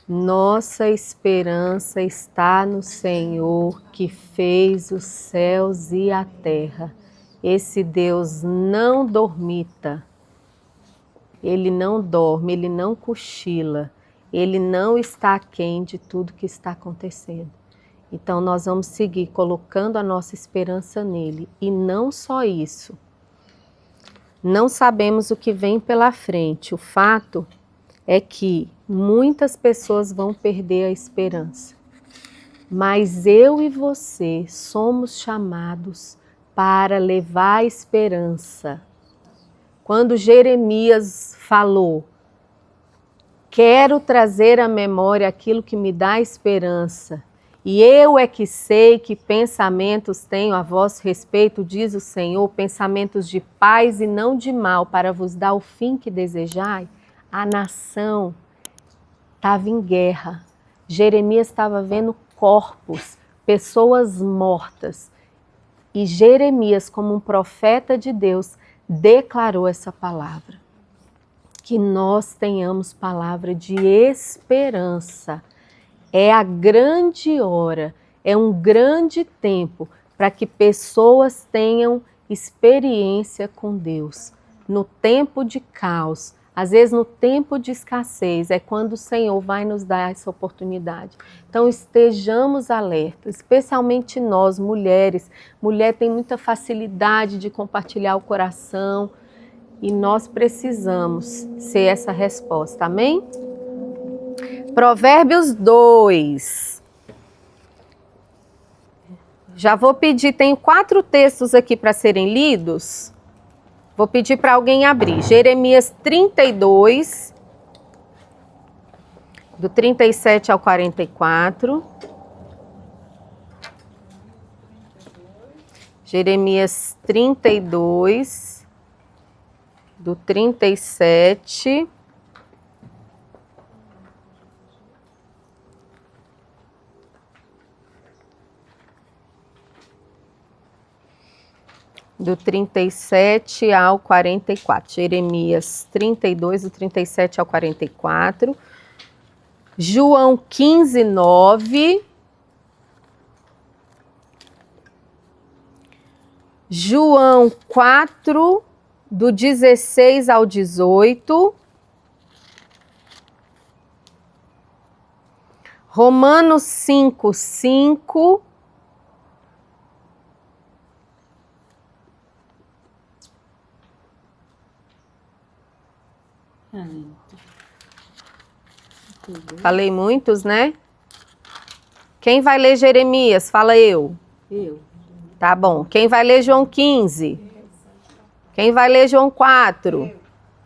Nossa esperança está no Senhor, que fez os céus e a terra. Esse Deus não dormita, Ele não dorme, Ele não cochila, Ele não está aquém de tudo que está acontecendo. Então nós vamos seguir colocando a nossa esperança nele. E não só isso. Não sabemos o que vem pela frente. O fato é que muitas pessoas vão perder a esperança. Mas eu e você somos chamados para levar a esperança. Quando Jeremias falou, quero trazer à memória aquilo que me dá esperança, e eu é que sei que pensamentos tenho a vosso respeito, diz o Senhor, pensamentos de paz e não de mal, para vos dar o fim que desejai. A nação estava em guerra. Jeremias estava vendo corpos, pessoas mortas. E Jeremias, como um profeta de Deus, declarou essa palavra. Que nós tenhamos palavra de esperança. É a grande hora, é um grande tempo para que pessoas tenham experiência com Deus. No tempo de caos, às vezes no tempo de escassez, é quando o Senhor vai nos dar essa oportunidade. Então estejamos alertas, especialmente nós, mulheres. Mulher tem muita facilidade de compartilhar o coração e nós precisamos ser essa resposta, amém? Provérbios 2. Já vou pedir, tenho 4 textos aqui para serem lidos. Vou pedir para alguém abrir. Jeremias 32, do 37 ao 44. Jeremias 32, do 37 do 37 ao 44. Jeremias 32, do 37 ao 44. João 15, 9. João 4, do 16 ao 18. Romanos 5, 5. Falei muitos, né? Quem vai ler Jeremias? Fala eu. Eu. Tá bom. Quem vai ler João 15? Quem vai ler João 4?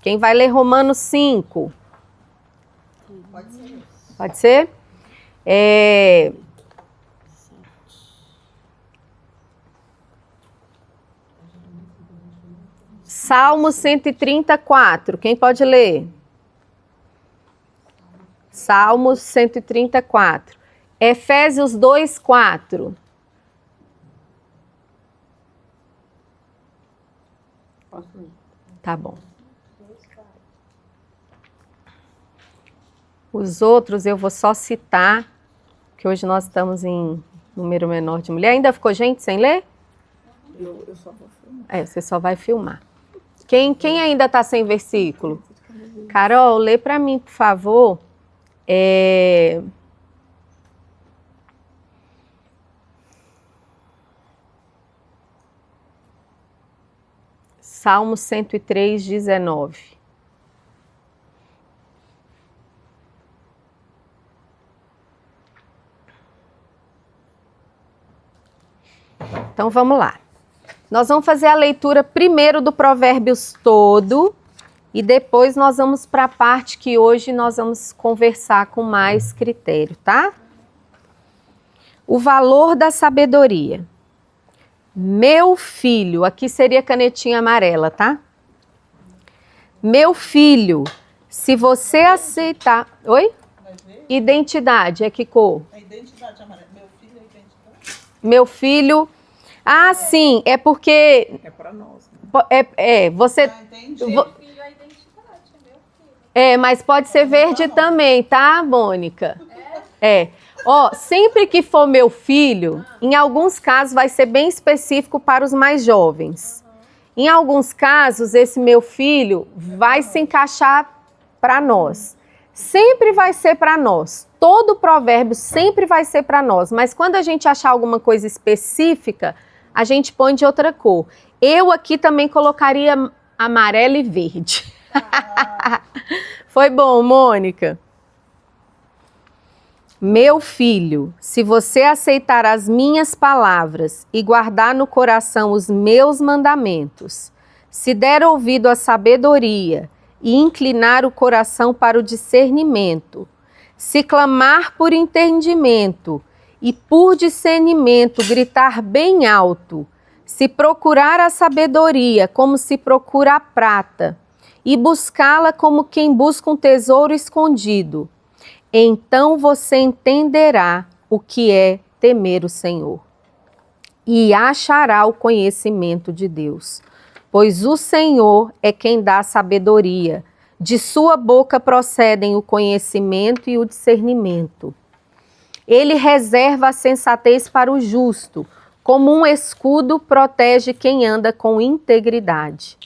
Quem vai ler Romanos 5? Pode ser. Pode ser? Salmo 134. Quem pode ler? Salmo 134. Efésios 2, 4. Posso ler? Tá bom. Os outros eu vou só citar, que hoje nós estamos em número menor de mulher. Ainda ficou gente sem ler? Eu só vou filmar. Você só vai filmar. Quem ainda está sem versículo? Carol, lê para mim, por favor. Salmo 103, 19. Então vamos lá. Nós vamos fazer a leitura primeiro do Provérbios todo e depois nós vamos para a parte que hoje nós vamos conversar com mais critério, tá? O valor da sabedoria. Meu filho, aqui seria canetinha amarela, tá? Meu filho, se você aceitar... Oi? Identidade, é que cor? A identidade amarela. Meu filho é identidade? Meu filho... Ah, sim, é porque... É para nós. Né? Você... Entendi. Meu filho é identidade, é meu filho. Mas pode ser verde também, tá, Mônica? Ó, sempre que for meu filho, em alguns casos vai ser bem específico para os mais jovens. Em alguns casos, esse meu filho vai se encaixar para nós. Sempre vai ser para nós. Todo provérbio sempre vai ser para nós. Mas quando a gente achar alguma coisa específica, a gente põe de outra cor. Eu aqui também colocaria amarelo e verde. Foi bom, Mônica? Meu filho, se você aceitar as minhas palavras e guardar no coração os meus mandamentos, se der ouvido à sabedoria e inclinar o coração para o discernimento, se clamar por entendimento e por discernimento gritar bem alto, se procurar a sabedoria como se procura a prata e buscá-la como quem busca um tesouro escondido, então você entenderá o que é temer o Senhor e achará o conhecimento de Deus, pois o Senhor é quem dá sabedoria, de sua boca procedem o conhecimento e o discernimento. Ele reserva a sensatez para o justo, como um escudo protege quem anda com integridade,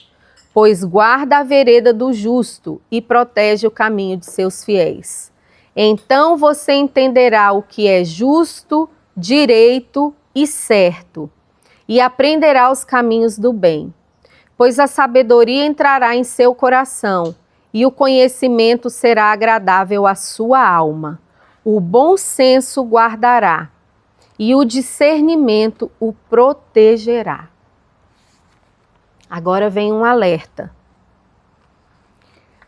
pois guarda a vereda do justo e protege o caminho de seus fiéis. Então você entenderá o que é justo, direito e certo, e aprenderá os caminhos do bem. Pois a sabedoria entrará em seu coração, e o conhecimento será agradável à sua alma. O bom senso guardará, e o discernimento o protegerá. Agora vem um alerta.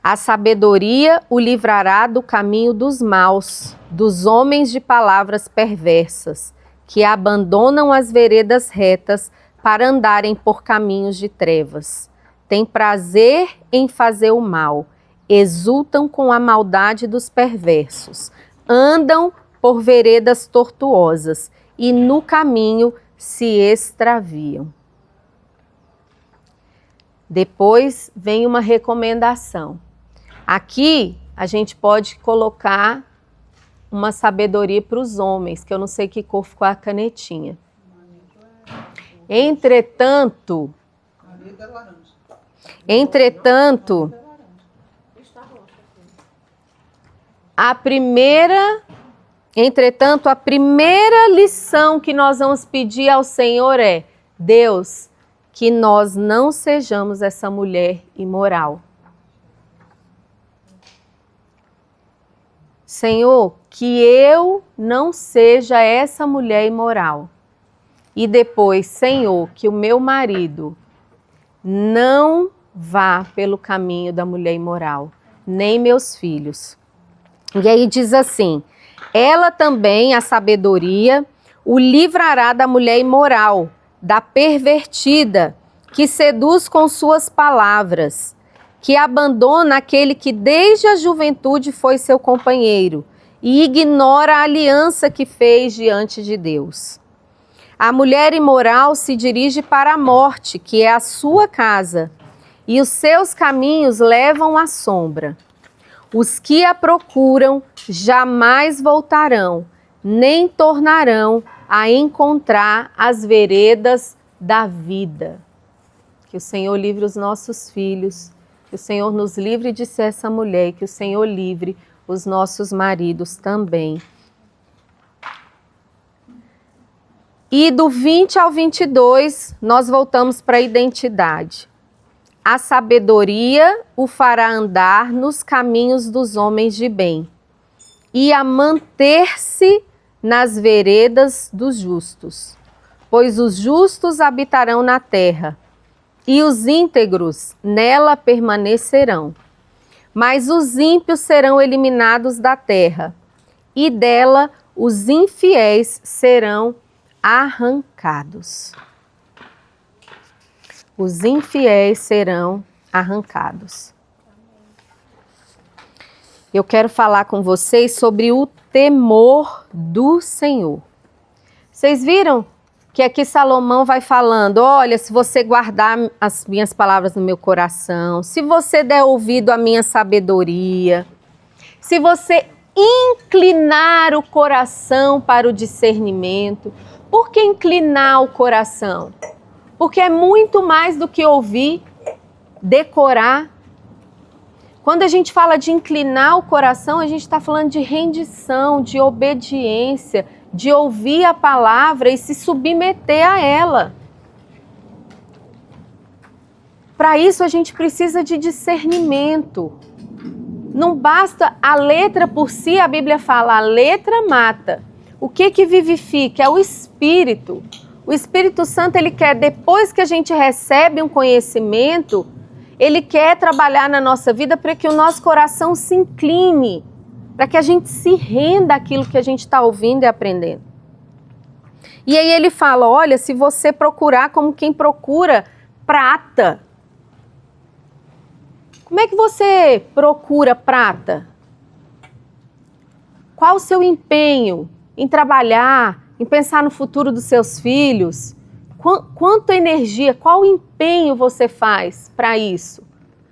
A sabedoria o livrará do caminho dos maus, dos homens de palavras perversas, que abandonam as veredas retas para andarem por caminhos de trevas. Têm prazer em fazer o mal, exultam com a maldade dos perversos, andam por veredas tortuosas e no caminho se extraviam. Depois vem uma recomendação. Aqui a gente pode colocar uma sabedoria para os homens, que eu não sei que cor ficou a canetinha. Entretanto, a primeira lição que nós vamos pedir ao Senhor é: Deus, que nós não sejamos essa mulher imoral. Senhor, que eu não seja essa mulher imoral. E depois, Senhor, que o meu marido não vá pelo caminho da mulher imoral, nem meus filhos. E aí diz assim: ela também, a sabedoria, o livrará da mulher imoral, da pervertida, que seduz com suas palavras, que abandona aquele que desde a juventude foi seu companheiro e ignora a aliança que fez diante de Deus. A mulher imoral se dirige para a morte, que é a sua casa, e os seus caminhos levam à sombra. Os que a procuram jamais voltarão, nem tornarão a encontrar as veredas da vida. Que o Senhor livre os nossos filhos, que o Senhor nos livre de ser essa mulher, que o Senhor livre os nossos maridos também. E do 20 ao 22, nós voltamos para a identidade. A sabedoria o fará andar nos caminhos dos homens de bem e a manter-se nas veredas dos justos, pois os justos habitarão na terra e os íntegros nela permanecerão. Mas os ímpios serão eliminados da terra, e dela os infiéis serão arrancados. Os infiéis serão arrancados. Eu quero falar com vocês sobre o temor do Senhor. Vocês viram que aqui Salomão vai falando, olha, se você guardar as minhas palavras no meu coração, se você der ouvido à minha sabedoria, se você inclinar o coração para o discernimento. Por que inclinar o coração? Porque é muito mais do que ouvir, decorar. Quando a gente fala de inclinar o coração, a gente está falando de rendição, de obediência, de ouvir a palavra e se submeter a ela. Para isso a gente precisa de discernimento. Não basta a letra por si, a Bíblia fala, a letra mata. O que vivifica? É o Espírito. O Espírito Santo, ele quer, depois que a gente recebe um conhecimento, ele quer trabalhar na nossa vida para que o nosso coração se incline, para que a gente se renda àquilo que a gente está ouvindo e aprendendo. E aí ele fala, olha, se você procurar como quem procura prata, como é que você procura prata? Qual o seu empenho em trabalhar, em pensar no futuro dos seus filhos? Quanta energia, qual empenho você faz para isso?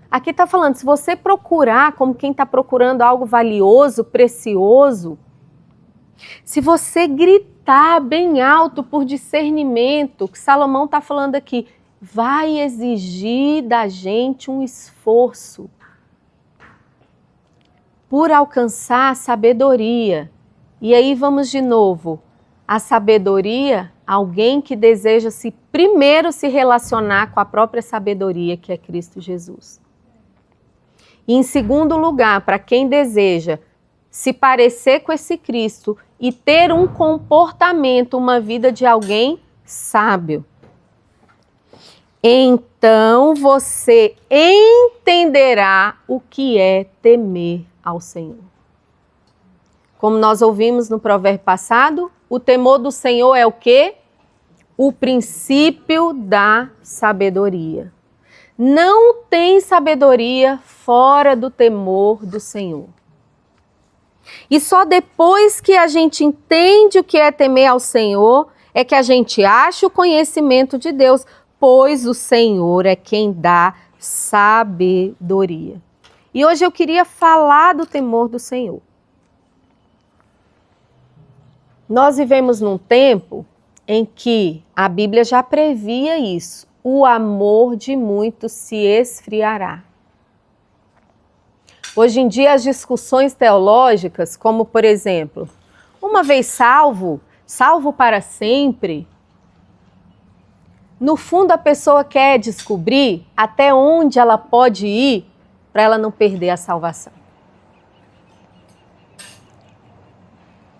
Aqui está falando, se você procurar como quem está procurando algo valioso, precioso, se você gritar bem alto por discernimento, que Salomão está falando aqui, vai exigir da gente um esforço por alcançar a sabedoria. E aí vamos de novo, a sabedoria, alguém que deseja primeiro se relacionar com a própria sabedoria, que é Cristo Jesus. E em segundo lugar, para quem deseja se parecer com esse Cristo e ter um comportamento, uma vida de alguém sábio. Então você entenderá o que é temer ao Senhor. Como nós ouvimos no provérbio passado, o temor do Senhor é o quê? O princípio da sabedoria. Não tem sabedoria fora do temor do Senhor. E só depois que a gente entende o que é temer ao Senhor, é que a gente acha o conhecimento de Deus, pois o Senhor é quem dá sabedoria. E hoje eu queria falar do temor do Senhor. Nós vivemos num tempo em que a Bíblia já previa isso. O amor de muitos se esfriará. Hoje em dia as discussões teológicas, como por exemplo, uma vez salvo, salvo para sempre. No fundo a pessoa quer descobrir até onde ela pode ir para ela não perder a salvação.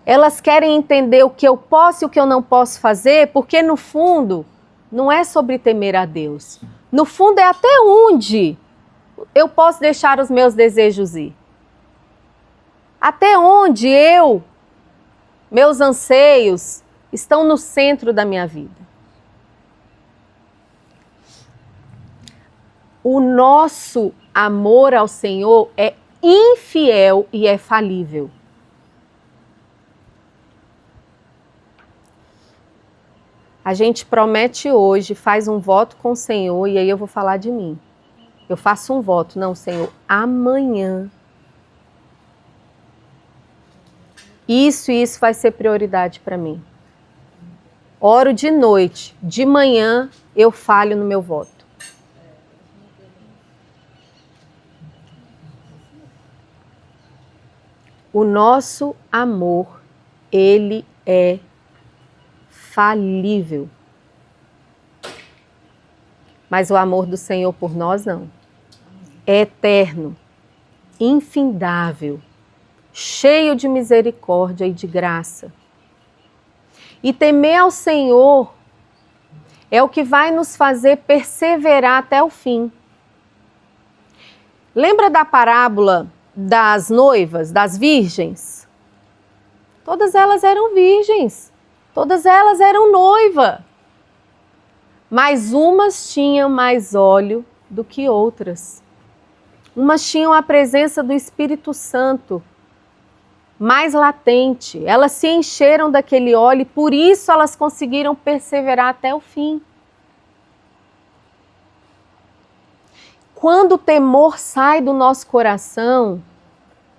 Elas querem entender o que eu posso e o que eu não posso fazer, porque no fundo não é sobre temer a Deus. No fundo é até onde eu posso deixar os meus desejos ir. Até onde meus anseios estão no centro da minha vida. O nosso amor ao Senhor é infiel e é falível. A gente promete hoje, faz um voto com o Senhor, e aí eu vou falar de mim. Eu faço um voto, não, Senhor, amanhã. Isso e isso vai ser prioridade para mim. Oro de noite, de manhã eu falho no meu voto. O nosso amor, ele é falível. Mas o amor do Senhor por nós não. É eterno, infindável, cheio de misericórdia e de graça. E temer ao Senhor é o que vai nos fazer perseverar até o fim. Lembra da parábola das noivas, das virgens? Todas elas eram virgens. Todas elas eram noiva, mas umas tinham mais óleo do que outras. Umas tinham a presença do Espírito Santo mais latente. Elas se encheram daquele óleo e por isso elas conseguiram perseverar até o fim. Quando o temor sai do nosso coração,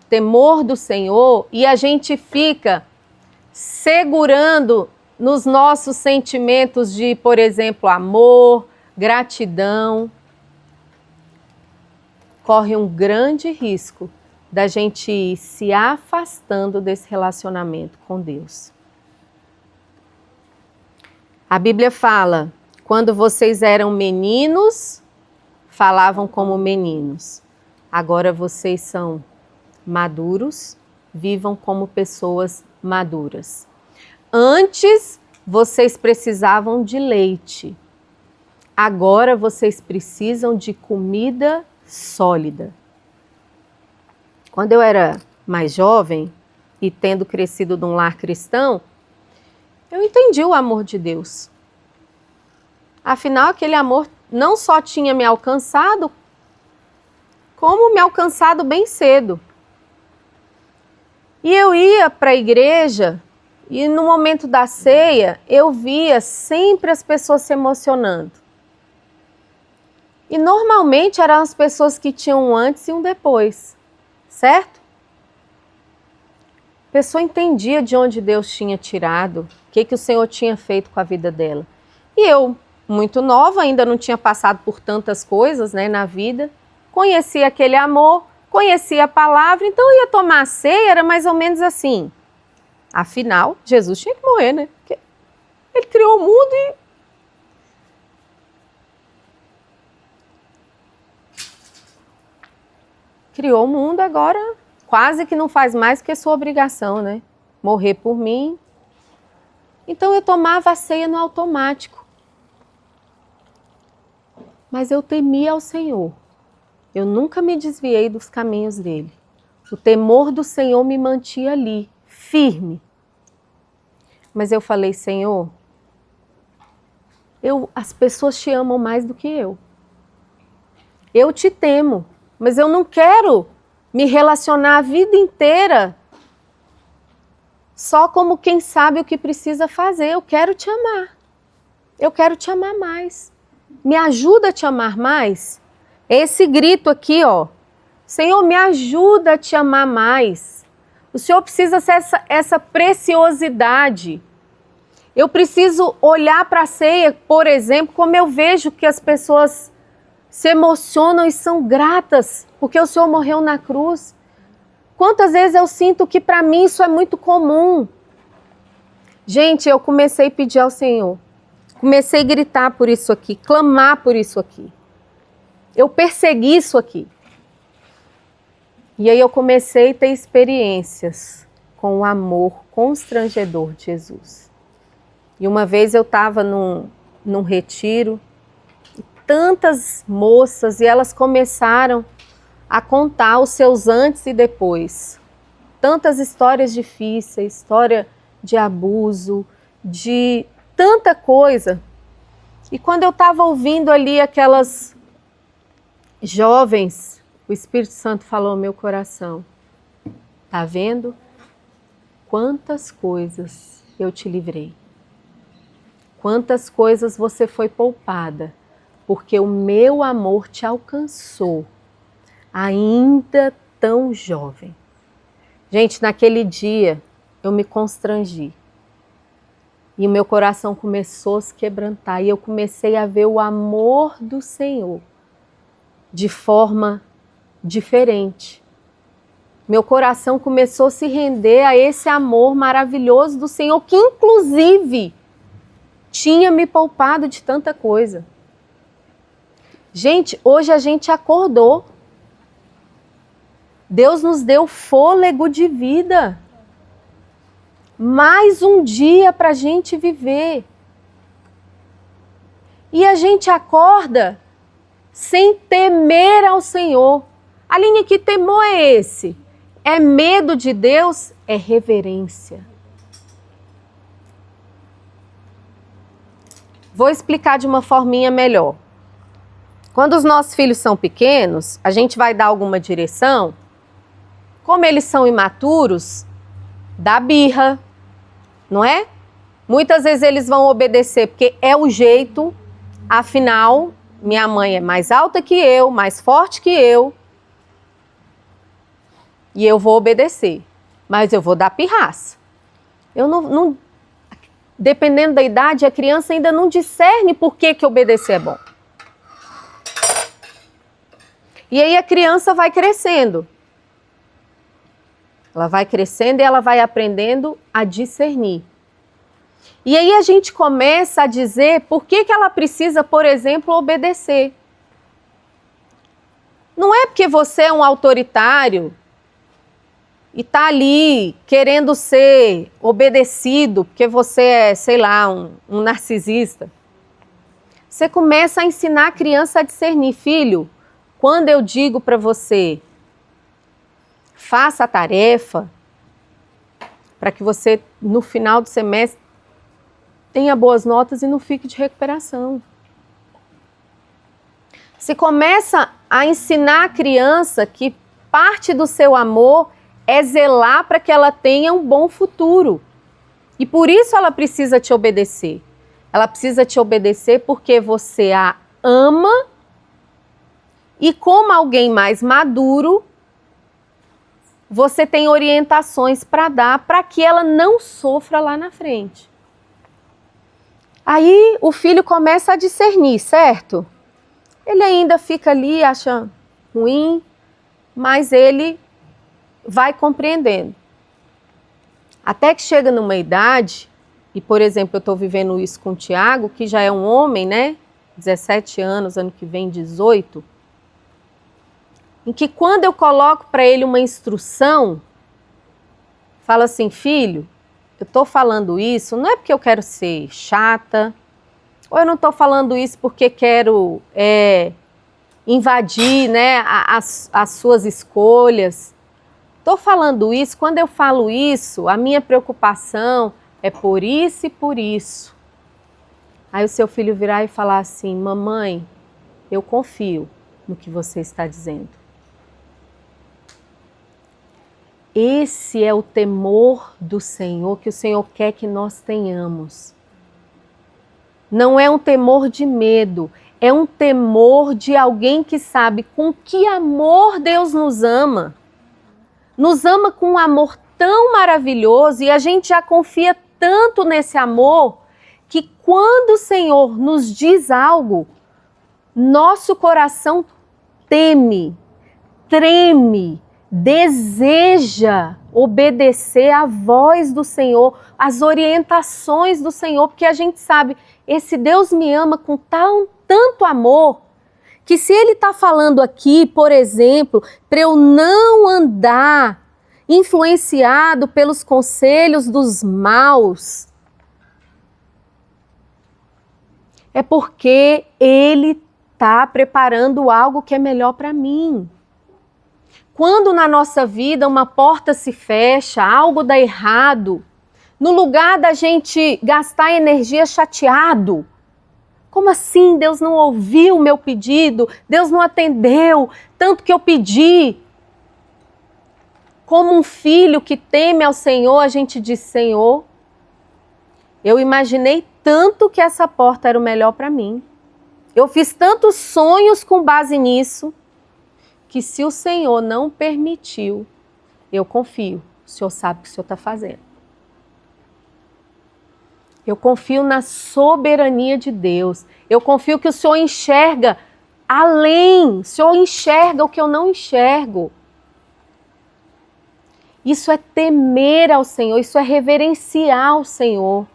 temor do Senhor, e a gente fica segurando nos nossos sentimentos de, por exemplo, amor, gratidão, corre um grande risco da gente ir se afastando desse relacionamento com Deus. A Bíblia fala, quando vocês eram meninos, falavam como meninos. Agora vocês são maduros, vivam como pessoas maduras. Antes, vocês precisavam de leite. Agora vocês precisam de comida sólida. Quando eu era mais jovem e tendo crescido num lar cristão, eu entendi o amor de Deus. Afinal, aquele amor não só tinha me alcançado, como me alcançado bem cedo. E eu ia para a igreja e no momento da ceia eu via sempre as pessoas se emocionando. E normalmente eram as pessoas que tinham um antes e um depois, certo? A pessoa entendia de onde Deus tinha tirado, o que o Senhor tinha feito com a vida dela. E eu, muito nova, ainda não tinha passado por tantas coisas, né, na vida, conhecia aquele amor, conhecia a palavra, então eu ia tomar a ceia, era mais ou menos assim. Afinal, Jesus tinha que morrer, né? Porque ele criou o mundo e... criou o mundo, agora quase que não faz mais que sua obrigação, né? Morrer por mim. Então eu tomava a ceia no automático. Mas eu temia ao Senhor. Eu nunca me desviei dos caminhos dele. O temor do Senhor me mantinha ali, firme. Mas eu falei, Senhor, as pessoas te amam mais do que eu. Eu te temo, mas eu não quero me relacionar a vida inteira só como quem sabe o que precisa fazer. Eu quero te amar. Eu quero te amar mais. Me ajuda a te amar mais? Esse grito aqui, ó. Senhor, me ajuda a te amar mais. O Senhor precisa ser essa preciosidade. Eu preciso olhar para a ceia, por exemplo, como eu vejo que as pessoas se emocionam e são gratas porque o Senhor morreu na cruz. Quantas vezes eu sinto que para mim isso é muito comum. Gente, eu comecei a pedir ao Senhor. Comecei a gritar por isso aqui, clamar por isso aqui. Eu persegui isso aqui. E aí eu comecei a ter experiências com o amor constrangedor de Jesus. E uma vez eu estava num retiro, e tantas moças, e elas começaram a contar os seus antes e depois. Tantas histórias difíceis, história de abuso, de tanta coisa. E quando eu estava ouvindo ali aquelas jovens, o Espírito Santo falou ao meu coração, tá vendo? Quantas coisas eu te livrei. Quantas coisas você foi poupada, porque o meu amor te alcançou, ainda tão jovem. Gente, naquele dia eu me constrangi. E o meu coração começou a se quebrantar e eu comecei a ver o amor do Senhor de forma diferente. Meu coração começou a se render a esse amor maravilhoso do Senhor, que inclusive tinha me poupado de tanta coisa. Gente, hoje a gente acordou. Deus nos deu fôlego de vida. Mais um dia para a gente viver. E a gente acorda sem temer ao Senhor. Aline, que temor é esse? É medo de Deus? É reverência. Vou explicar de uma forminha melhor. Quando os nossos filhos são pequenos, a gente vai dar alguma direção. Como eles são imaturos, dá birra, não é? Muitas vezes eles vão obedecer porque é o jeito, afinal, minha mãe é mais alta que eu, mais forte que eu, e eu vou obedecer, mas eu vou dar pirraça. Eu não, dependendo da idade, a criança ainda não discerne por que obedecer é bom. E aí a criança vai crescendo. Ela vai crescendo e ela vai aprendendo a discernir. E aí a gente começa a dizer por que ela precisa, por exemplo, obedecer. Não é porque você é um autoritário e está ali querendo ser obedecido, porque você é, sei lá, um narcisista. Você começa a ensinar a criança a discernir. Filho, quando eu digo para você, faça a tarefa, para que você, no final do semestre, tenha boas notas e não fique de recuperação. Você começa a ensinar a criança que parte do seu amor é zelar para que ela tenha um bom futuro. E por isso ela precisa te obedecer. Ela precisa te obedecer porque você a ama e, como alguém mais maduro, você tem orientações para dar para que ela não sofra lá na frente. Aí o filho começa a discernir, certo? Ele ainda fica ali, acha ruim, mas ele vai compreendendo. Até que chega numa idade, e por exemplo, eu estou vivendo isso com o Tiago, que já é um homem, né? 17 anos, ano que vem 18, em que quando eu coloco para ele uma instrução, falo assim, filho, eu estou falando isso, não é porque eu quero ser chata, ou eu não estou falando isso porque quero invadir, né, as suas escolhas. Estou falando isso, quando eu falo isso, a minha preocupação é por isso e por isso. Aí o seu filho virar e falar assim, mamãe, eu confio no que você está dizendo. Esse é o temor do Senhor, que o Senhor quer que nós tenhamos. Não é um temor de medo, é um temor de alguém que sabe com que amor Deus nos ama. Nos ama com um amor tão maravilhoso e a gente já confia tanto nesse amor que quando o Senhor nos diz algo, nosso coração teme, treme, deseja obedecer à voz do Senhor, às orientações do Senhor, porque a gente sabe, esse Deus me ama com tanto amor, que se Ele está falando aqui, por exemplo, para eu não andar influenciado pelos conselhos dos maus, é porque Ele está preparando algo que é melhor para mim. Quando na nossa vida uma porta se fecha, algo dá errado, no lugar da gente gastar energia chateado, como assim? Deus não ouviu o meu pedido, Deus não atendeu, tanto que eu pedi. Como um filho que teme ao Senhor, a gente diz, Senhor, eu imaginei tanto que essa porta era o melhor para mim. Eu fiz tantos sonhos com base nisso, que se o Senhor não permitiu, eu confio, o Senhor sabe o que o Senhor está fazendo. Eu confio na soberania de Deus, eu confio que o Senhor enxerga além, o Senhor enxerga o que eu não enxergo. Isso é temer ao Senhor, isso é reverenciar o Senhor.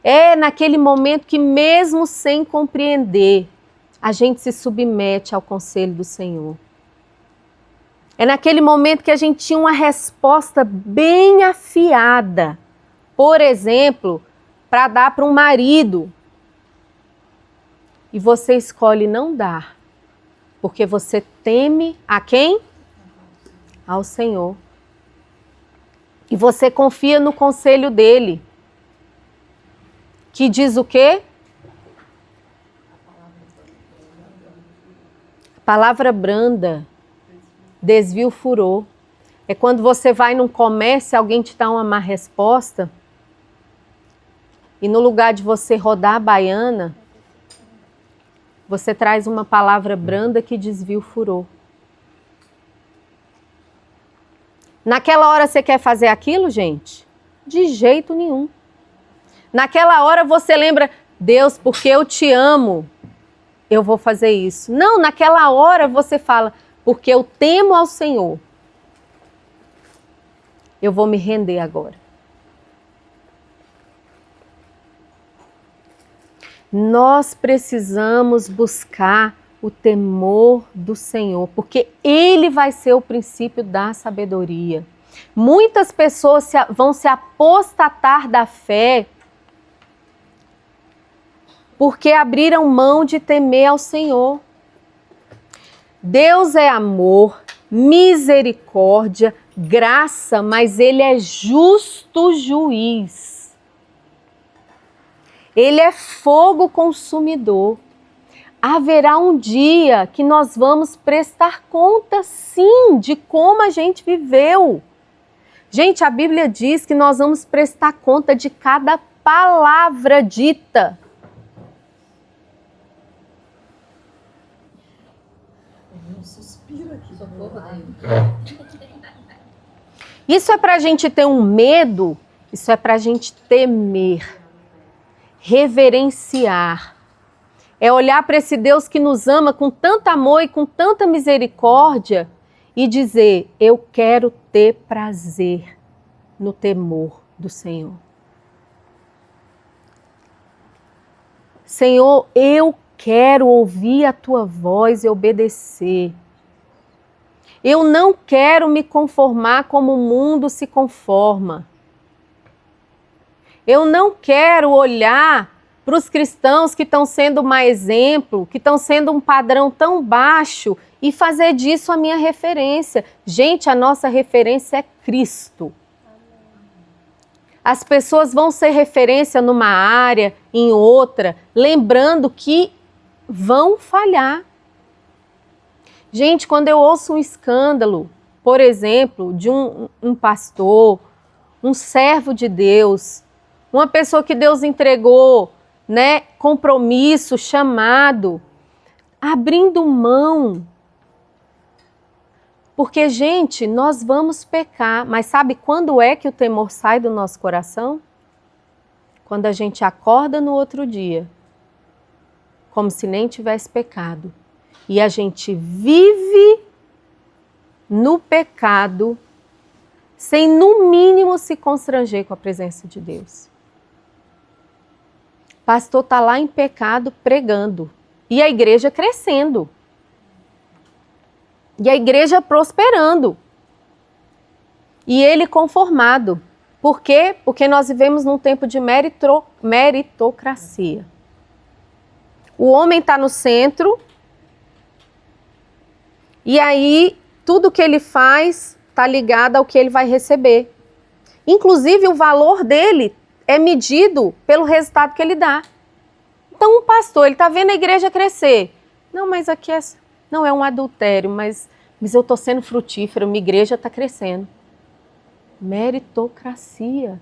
É naquele momento que mesmo sem compreender, a gente se submete ao conselho do Senhor. É naquele momento que a gente tinha uma resposta bem afiada, por exemplo, para dar para um marido. E você escolhe não dar, porque você teme a quem? Ao Senhor. E você confia no conselho dele, que diz o quê? Palavra branda desvia o furor. É quando você vai num comércio e alguém te dá uma má resposta e no lugar de você rodar a baiana, você traz uma palavra branda que desvia o furor. Naquela hora você quer fazer aquilo, gente? De jeito nenhum. Naquela hora você lembra, Deus, porque eu te amo, eu vou fazer isso. Não, naquela hora você fala, porque eu temo ao Senhor, eu vou me render agora. Nós precisamos buscar o temor do Senhor, porque Ele vai ser o princípio da sabedoria. Muitas pessoas vão se apostatar da fé porque abriram mão de temer ao Senhor. Deus é amor, misericórdia, graça, mas Ele é justo juiz. Ele é fogo consumidor. Haverá um dia que nós vamos prestar conta, sim, de como a gente viveu. Gente, a Bíblia diz que nós vamos prestar conta de cada palavra dita. Suspira aqui. Socorro dele. Isso é para a gente ter um medo, isso é para a gente temer, reverenciar. É olhar para esse Deus que nos ama com tanto amor e com tanta misericórdia e dizer, eu quero ter prazer no temor do Senhor. Senhor, eu quero ouvir a Tua voz e obedecer. Eu não quero me conformar como o mundo se conforma. Eu não quero olhar para os cristãos que estão sendo má exemplo, que estão sendo um padrão tão baixo e fazer disso a minha referência. Gente, a nossa referência é Cristo. As pessoas vão ser referência numa área, em outra, lembrando que vão falhar. Gente, quando eu ouço um escândalo, por exemplo, de um pastor, um servo de Deus, uma pessoa que Deus entregou, né, compromisso, chamado, abrindo mão. Porque, gente, nós vamos pecar, mas sabe quando é que o temor sai do nosso coração? Quando a gente acorda no outro dia, como se nem tivesse pecado. E a gente vive no pecado, sem no mínimo se constranger com a presença de Deus. O pastor está lá em pecado pregando. E a igreja crescendo. E a igreja prosperando. E ele conformado. Por quê? Porque nós vivemos num tempo de meritocracia. O homem está no centro. E aí, tudo que ele faz está ligado ao que ele vai receber. Inclusive, o valor dele é medido pelo resultado que ele dá. Então, um pastor, ele está vendo a igreja crescer. Não, mas aqui não é um adultério, mas eu estou sendo frutífero, minha igreja está crescendo. Meritocracia.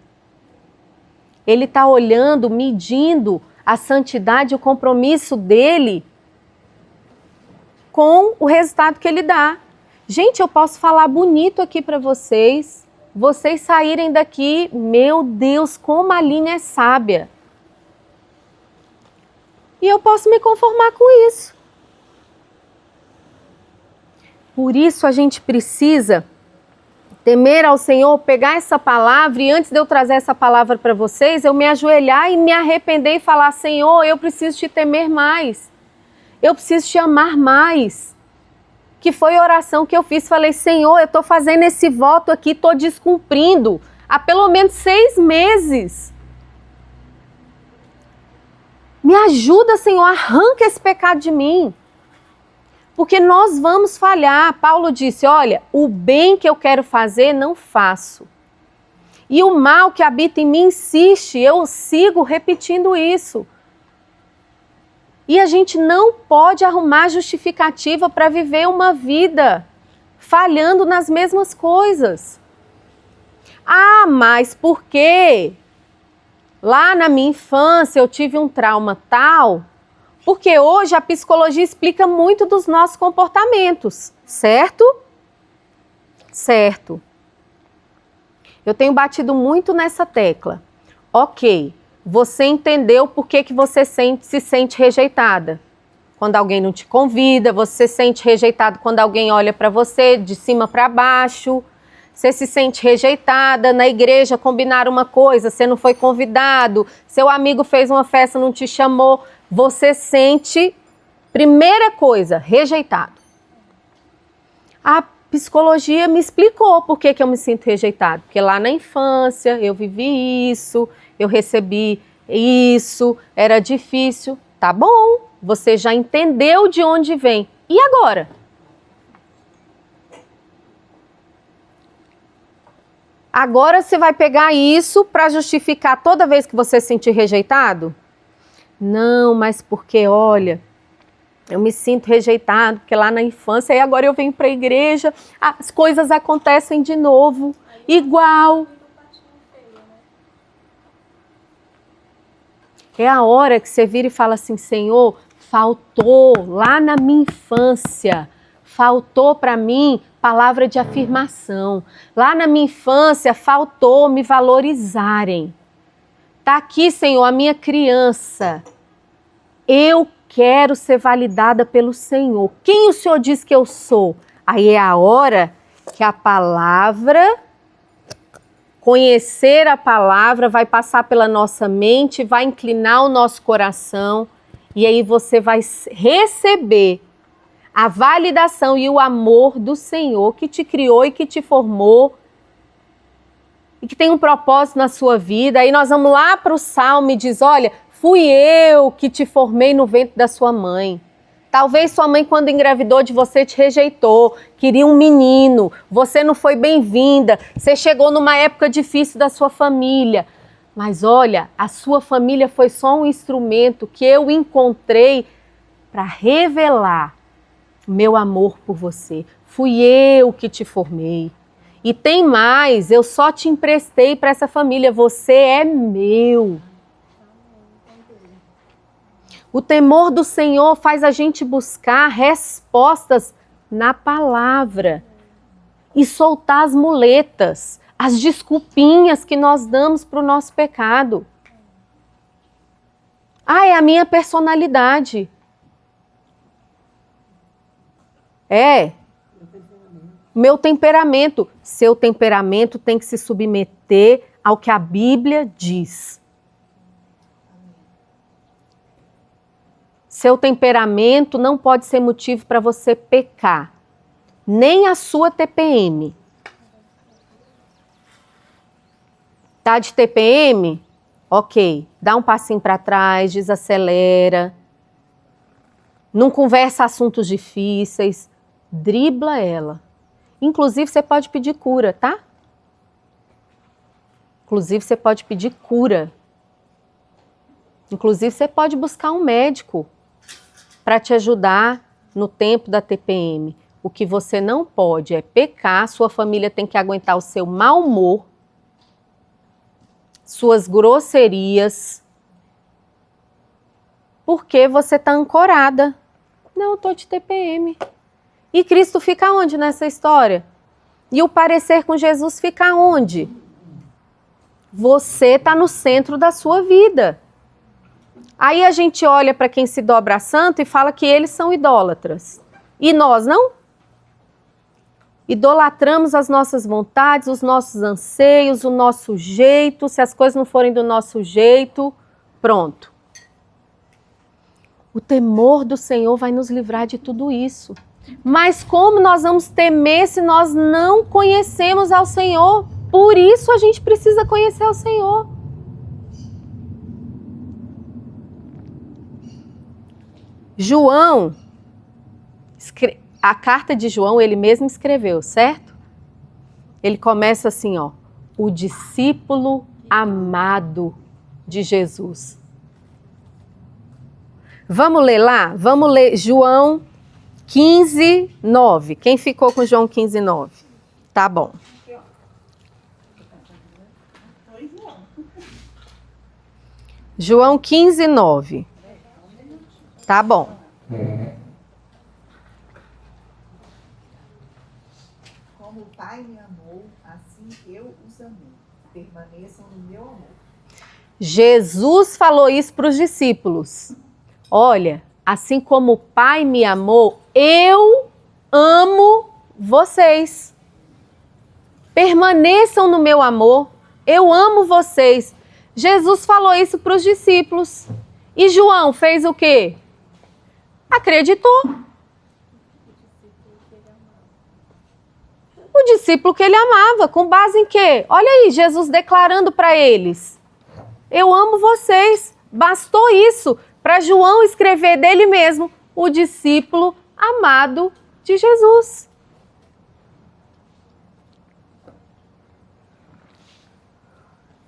Ele está olhando, medindo a santidade, o compromisso dele com o resultado que ele dá. Gente, eu posso falar bonito aqui para vocês saírem daqui, meu Deus, como a Aline é sábia. E eu posso me conformar com isso. Por isso a gente precisa temer ao Senhor, pegar essa palavra e antes de eu trazer essa palavra para vocês, eu me ajoelhar e me arrepender e falar, Senhor, eu preciso te temer mais. Eu preciso te amar mais. Que foi a oração que eu fiz. Falei, Senhor, eu estou fazendo esse voto aqui, estou descumprindo há pelo menos 6 meses. Me ajuda, Senhor, arranca esse pecado de mim. Porque nós vamos falhar. Paulo disse, olha, o bem que eu quero fazer, não faço. E o mal que habita em mim insiste, eu sigo repetindo isso. E a gente não pode arrumar justificativa para viver uma vida falhando nas mesmas coisas. Ah, mas por quê? Lá na minha infância eu tive um trauma tal, porque hoje a psicologia explica muito dos nossos comportamentos, certo? Certo. Eu tenho batido muito nessa tecla. Ok, você entendeu por que você se sente rejeitada. Quando alguém não te convida, você se sente rejeitado quando alguém olha para você de cima para baixo. Você se sente rejeitada, na igreja combinaram uma coisa, você não foi convidado, seu amigo fez uma festa, não te chamou. Você sente, primeira coisa, rejeitado. A psicologia me explicou por que eu me sinto rejeitado. Porque lá na infância eu vivi isso, eu recebi isso, era difícil. Tá bom, você já entendeu de onde vem. E agora? Agora você vai pegar isso para justificar toda vez que você se sentir rejeitado? Não, mas porque, olha, eu me sinto rejeitado, porque lá na infância, e agora eu venho para a igreja, as coisas acontecem de novo, igual. É a hora que você vira e fala assim, Senhor, faltou lá na minha infância, faltou para mim palavra de afirmação. Lá na minha infância faltou me valorizarem. Tá aqui, Senhor, a minha criança. Eu quero ser validada pelo Senhor. Quem o Senhor diz que eu sou? Aí é a hora que a palavra, conhecer a palavra, vai passar pela nossa mente, vai inclinar o nosso coração e aí você vai receber a validação e o amor do Senhor que te criou e que te formou e que tem um propósito na sua vida. Aí nós vamos lá para o Salmo e diz, olha, fui eu que te formei no ventre da sua mãe. Talvez sua mãe, quando engravidou de você, te rejeitou, queria um menino, você não foi bem-vinda, você chegou numa época difícil da sua família. Mas olha, a sua família foi só um instrumento que eu encontrei para revelar meu amor por você. Fui eu que te formei. E tem mais, eu só te emprestei para essa família, você é meu. O temor do Senhor faz a gente buscar respostas na palavra e soltar as muletas, as desculpinhas que nós damos para o nosso pecado. Ah, é a minha personalidade. É. Meu temperamento. Seu temperamento tem que se submeter ao que a Bíblia diz. Seu temperamento não pode ser motivo para você pecar. Nem a sua TPM. Tá de TPM? Ok. Dá um passinho para trás, desacelera. Não conversa assuntos difíceis. Dribla ela. Inclusive, você pode pedir cura, tá? Inclusive, você pode pedir cura. Inclusive, você pode buscar um médico para te ajudar no tempo da TPM. O que você não pode é pecar, sua família tem que aguentar o seu mau humor, suas grosserias, porque você está ancorada. Não, eu estou de TPM. E Cristo fica onde nessa história? E o parecer com Jesus fica onde? Você está no centro da sua vida. Aí a gente olha para quem se dobra a santo e fala que eles são idólatras. E nós não? Idolatramos as nossas vontades, os nossos anseios, o nosso jeito. Se as coisas não forem do nosso jeito, pronto. O temor do Senhor vai nos livrar de tudo isso. Mas como nós vamos temer se nós não conhecemos ao Senhor? Por isso a gente precisa conhecer ao Senhor. João, a carta de João ele mesmo escreveu, certo? Ele começa assim, ó, o discípulo amado de Jesus. Vamos ler lá? Vamos ler João 15, 9. Quem ficou com João 15, 9? Tá bom. João 15, 9. Tá bom. Como o Pai me amou, assim eu os amei. Permaneçam no meu amor. Jesus falou isso para os discípulos. Olha, assim como o Pai me amou, eu amo vocês. Permaneçam no meu amor. Eu amo vocês. Jesus falou isso para os discípulos. E João fez o quê? Acreditou. O discípulo que ele amava, com base em quê? Olha aí, Jesus declarando para eles: eu amo vocês. Bastou isso para João escrever dele mesmo, o discípulo amado de Jesus.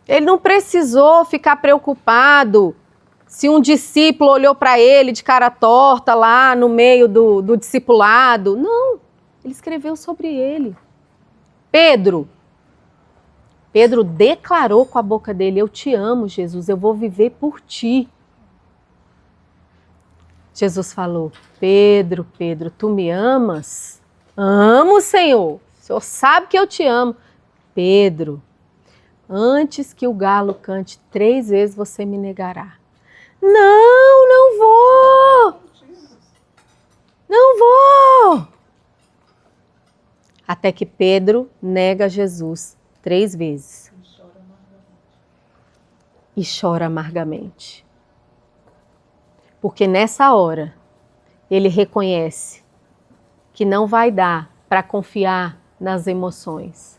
Ele não precisou ficar preocupado se um discípulo olhou para ele de cara torta lá no meio do discipulado. Não, ele escreveu sobre ele. Pedro declarou com a boca dele: eu te amo, Jesus, eu vou viver por ti. Jesus falou: Pedro, tu me amas? Amo, Senhor. O Senhor sabe que eu te amo. Pedro, antes que o galo cante 3 vezes, você me negará. Não vou. Não vou. Até que Pedro nega Jesus 3 vezes. E chora amargamente. Porque nessa hora, ele reconhece que não vai dar para confiar nas emoções.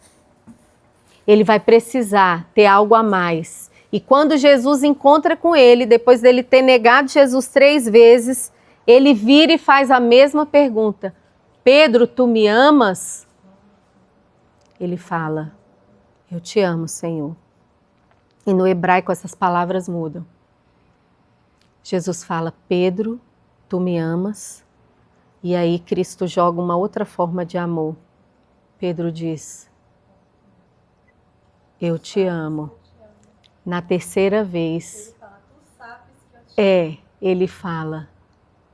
Ele vai precisar ter algo a mais. E quando Jesus encontra com ele, depois dele ter negado Jesus 3 vezes, ele vira e faz a mesma pergunta: Pedro, tu me amas? Ele fala: eu te amo, Senhor. E no hebraico essas palavras mudam. Jesus fala: Pedro, tu me amas? E aí Cristo joga uma outra forma de amor. Pedro diz: eu te amo. Na terceira vez, ele fala: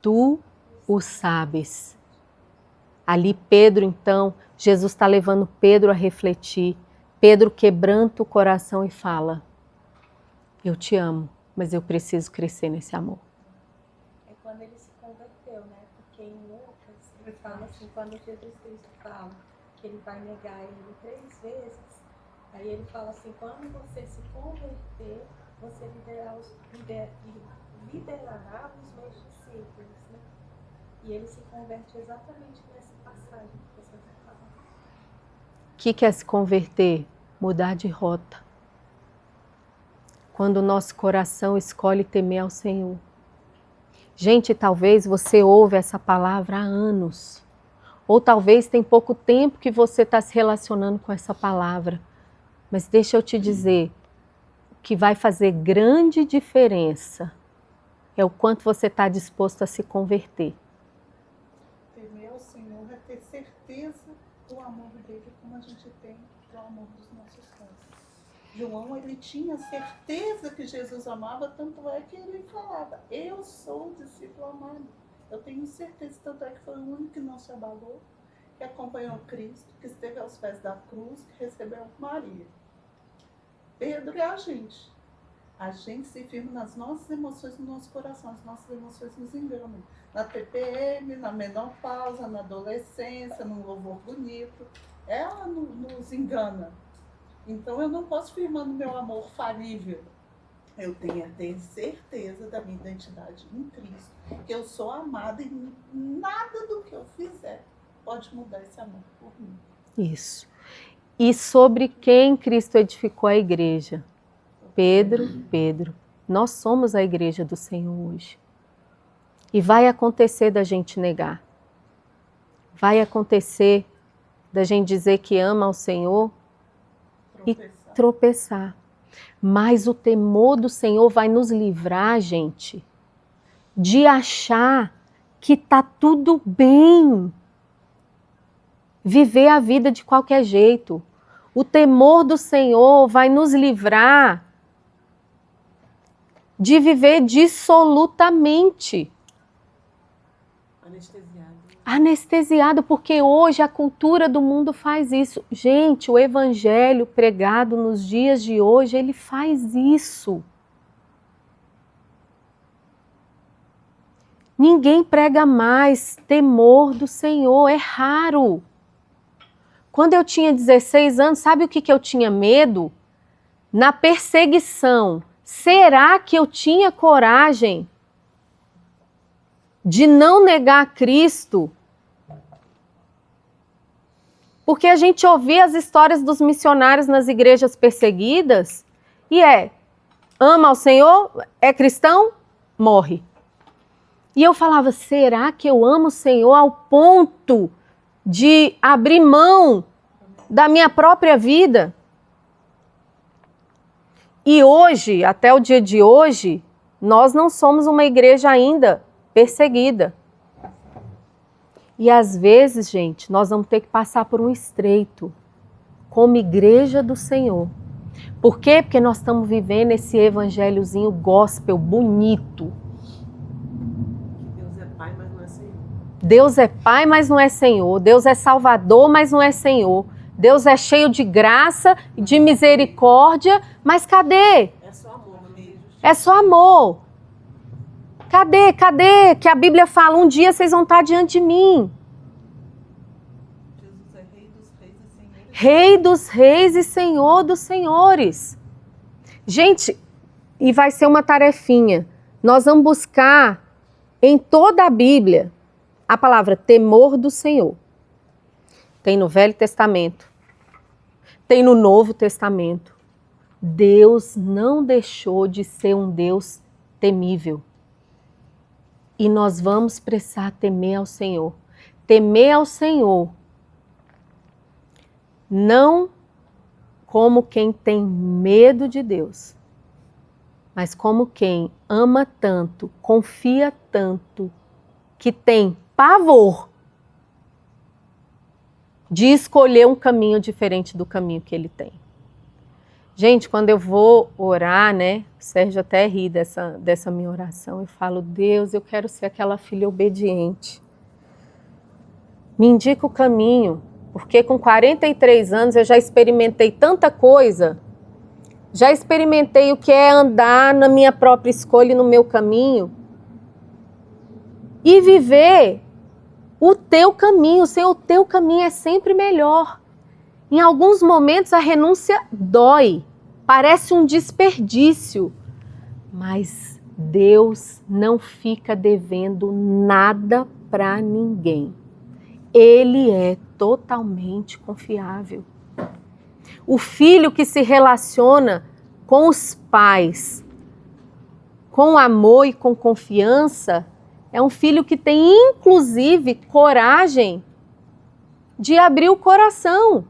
tu o sabes. Ali Pedro, então, Jesus está levando Pedro a refletir. Pedro quebranta o coração e fala: eu te amo, mas eu preciso crescer nesse amor. É quando ele se converteu, né? Porque em Lucas, ele fala assim, quando Jesus Cristo fala que ele vai negar ele 3 vezes, aí ele fala assim, quando você se converter, você liderará os meus discípulos, né? E ele se converte exatamente nessa passagem que você está falando. O que é se converter? Mudar de rota. Quando o nosso coração escolhe temer ao Senhor. Gente, talvez você ouve essa palavra há anos. Ou talvez tem pouco tempo que você está se relacionando com essa palavra. Mas deixa eu te dizer, o que vai fazer grande diferença é o quanto você está disposto a se converter. Temer ao Senhor é ter certeza do amor dele, como a gente tem do amor dos nossos pais. João, ele tinha certeza que Jesus amava, tanto é que ele falava: eu sou o discípulo amado. Eu tenho certeza, tanto é que foi o único que não se abalou, que acompanhou Cristo, que esteve aos pés da cruz, que recebeu Maria. Pedro é a gente. A gente se firma nas nossas emoções, no nosso coração. As nossas emoções nos enganam. Na TPM, na menopausa, na adolescência, num louvor bonito. Ela nos engana. Então eu não posso firmar no meu amor falível. Eu tenho a ter certeza da minha identidade em Cristo. Que eu sou amada e nada do que eu fizer pode mudar esse amor por mim. Isso. E sobre quem Cristo edificou a igreja? Pedro, nós somos a igreja do Senhor hoje. E vai acontecer da gente negar. Vai acontecer da gente dizer que ama ao Senhor e tropeçar. Mas o temor do Senhor vai nos livrar, gente, de achar que tá tudo bem viver a vida de qualquer jeito. O temor do Senhor vai nos livrar de viver dissolutamente. Anestesiado, porque hoje a cultura do mundo faz isso. Gente, o evangelho pregado nos dias de hoje, ele faz isso. Ninguém prega mais temor do Senhor, é raro. Quando eu tinha 16 anos, sabe o que eu tinha medo? Na perseguição. Será que eu tinha coragem de não negar Cristo? Porque a gente ouvia as histórias dos missionários nas igrejas perseguidas e ama ao Senhor, é cristão, morre. E eu falava, será que eu amo o Senhor ao ponto de abrir mão da minha própria vida? E hoje, até o dia de hoje, nós não somos uma igreja ainda perseguida. E às vezes, gente, nós vamos ter que passar por um estreito como igreja do Senhor. Por quê? Porque nós estamos vivendo esse evangelhozinho gospel bonito. Deus é Pai, mas não é Senhor. Deus é Pai, mas não é Senhor. Deus é Salvador, mas não é Senhor. Deus é cheio de graça, de misericórdia, mas cadê? É só amor, não é? É só amor. Cadê? Que a Bíblia fala, um dia vocês vão estar diante de mim. Jesus é Rei dos Reis e Senhor. Rei dos Reis e Senhor dos Senhores. Gente, e vai ser uma tarefinha. Nós vamos buscar em toda a Bíblia a palavra temor do Senhor. Tem no Velho Testamento, tem no Novo Testamento. Deus não deixou de ser um Deus temível. E nós vamos precisar temer ao Senhor. Temer ao Senhor, não como quem tem medo de Deus, mas como quem ama tanto, confia tanto, que tem pavor de escolher um caminho diferente do caminho que ele tem. Gente, quando eu vou orar, né, o Sérgio até ri dessa minha oração, eu falo, Deus, eu quero ser aquela filha obediente. Me indica o caminho, porque com 43 anos eu já experimentei tanta coisa, já experimentei o que é andar na minha própria escolha e no meu caminho, e viver o teu caminho, Senhor, o teu caminho é sempre melhor. Em alguns momentos a renúncia dói, parece um desperdício, mas Deus não fica devendo nada para ninguém. Ele é totalmente confiável. O filho que se relaciona com os pais, com amor e com confiança, é um filho que tem inclusive coragem de abrir o coração